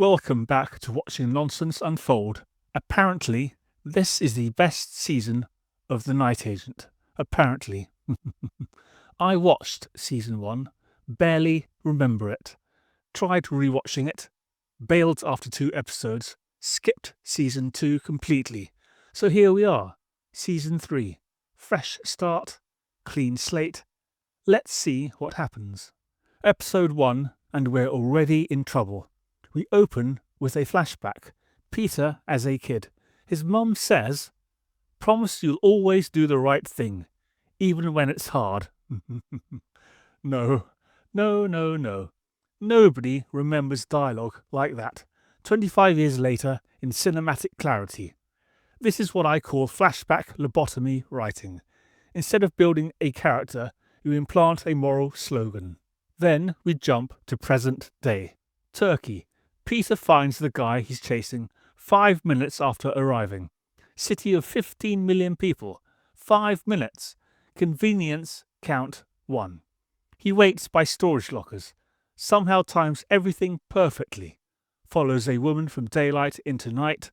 Welcome back to watching nonsense unfold. Apparently, this is the best season of The Night Agent. Apparently. I watched season 1, barely remember it, tried rewatching it, bailed after 2 episodes, skipped season 2 completely. So here we are, season 3. Fresh start, clean slate. Let's see what happens. Episode 1, and we're already in trouble. We open with a flashback. Peter as a kid. His mum says, "Promise you'll always do the right thing, even when it's hard." No. Nobody remembers dialogue like that 25 years later in cinematic clarity. This is what I call flashback lobotomy writing. Instead of building a character, you implant a moral slogan. Then we jump to present day. Turkey. Peter finds the guy he's chasing 5 minutes after arriving. City of 15 million people. 5 minutes. Convenience count 1. He waits by storage lockers. Somehow times everything perfectly. Follows a woman from daylight into night.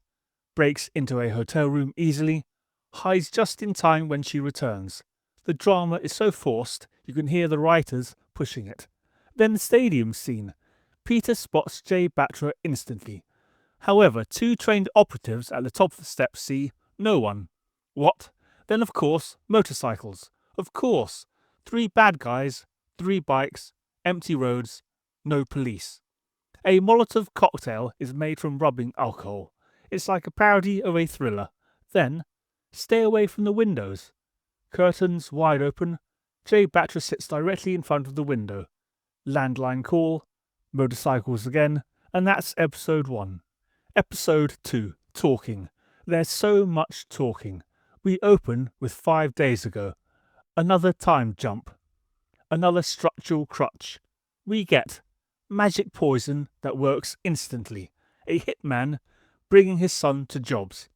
Breaks into a hotel room easily. Hides just in time when she returns. The drama is so forced you can hear the writers pushing it. Then the stadium scene. Peter spots Jay Batra instantly. However, 2 trained operatives at the top of the steps see no one. What? Then of course, motorcycles. Of course. 3 bad guys, 3 bikes, empty roads, no police. A Molotov cocktail is made from rubbing alcohol. It's like a parody of a thriller. Then, stay away from the windows. Curtains wide open. Jay Batra sits directly in front of the window. Landline call. Motorcycles again, and that's episode 1. Episode 2, talking. There's so much talking. We open with 5 days ago. Another time jump. Another structural crutch. We get magic poison that works instantly. A hitman bringing his son to jobs.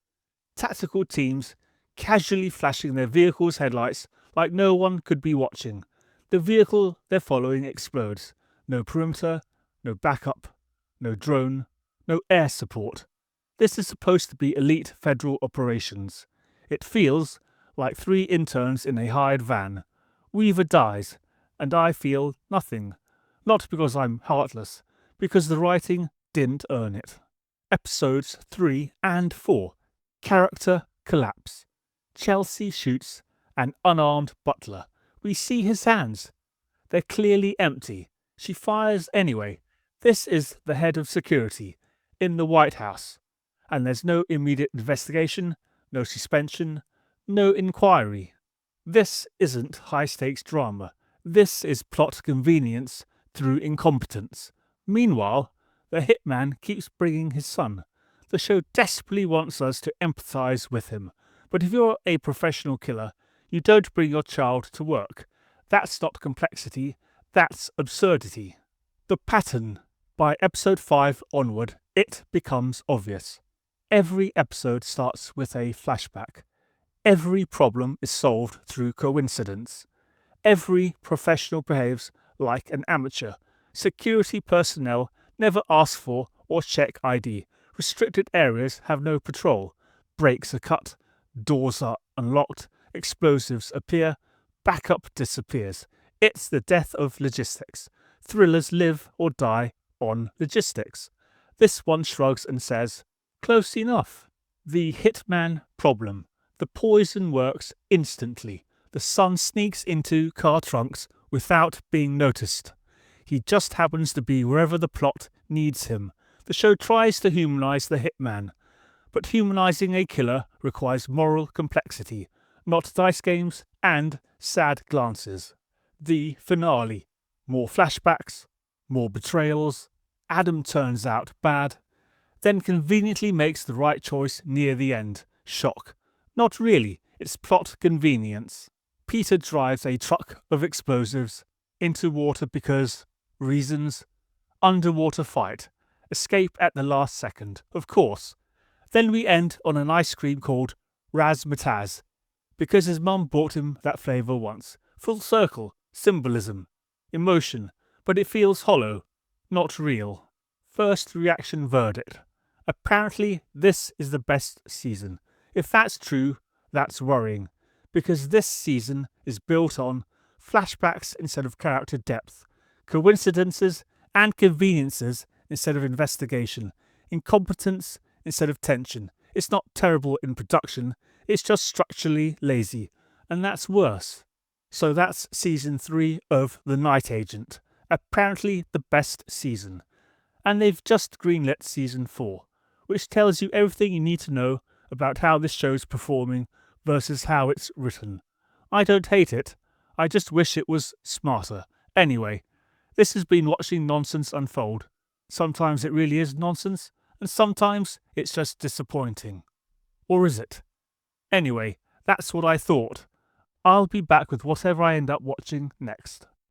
Tactical teams casually flashing their vehicle's headlights like no one could be watching. The vehicle they're following explodes. No perimeter. No backup, no drone, no air support. This is supposed to be elite federal operations. It feels like 3 interns in a hired van. Weaver dies, and I feel nothing. Not because I'm heartless, because the writing didn't earn it. Episodes 3 and 4. Character collapse. Chelsea shoots an unarmed butler. We see his hands. They're clearly empty. She fires anyway. This is the head of security in the White House, and there's no immediate investigation, no suspension, no inquiry. This isn't high-stakes drama. This is plot convenience through incompetence. Meanwhile, the hitman keeps bringing his son. The show desperately wants us to empathize with him, but if you're a professional killer, you don't bring your child to work. That's not complexity, that's absurdity. The pattern. By episode 5 onward, it becomes obvious. Every episode starts with a flashback. Every problem is solved through coincidence. Every professional behaves like an amateur. Security personnel never ask for or check ID. Restricted areas have no patrol. Brakes are cut. Doors are unlocked. Explosives appear. Backup disappears. It's the death of logistics. Thrillers live or die on logistics. This one shrugs and says, close enough. The hitman problem. The poison works instantly. The son sneaks into car trunks without being noticed. He just happens to be wherever the plot needs him. The show tries to humanize the hitman, but humanizing a killer requires moral complexity, not dice games and sad glances. The finale. More flashbacks, more betrayals. Adam turns out bad, then conveniently makes the right choice near the end. Shock. Not really, it's plot convenience. Peter drives a truck of explosives into water because reasons. Underwater fight. Escape at the last second, of course. Then we end on an ice cream called Razzmatazz, because his mum bought him that flavour once. Full circle, symbolism, emotion, but it feels hollow, not real. First reaction verdict. Apparently, this is the best season. If that's true, that's worrying, because this season is built on flashbacks instead of character depth, coincidences and conveniences instead of investigation, incompetence instead of tension. It's not terrible in production, it's just structurally lazy, and that's worse. So that's season 3 of The Night Agent, apparently the best season. And they've just greenlit season 4, which tells you everything you need to know about how this show's performing versus how it's written. I don't hate it, I just wish it was smarter. Anyway, this has been watching nonsense unfold. Sometimes it really is nonsense, and sometimes it's just disappointing. Or is it? Anyway, that's what I thought. I'll be back with whatever I end up watching next.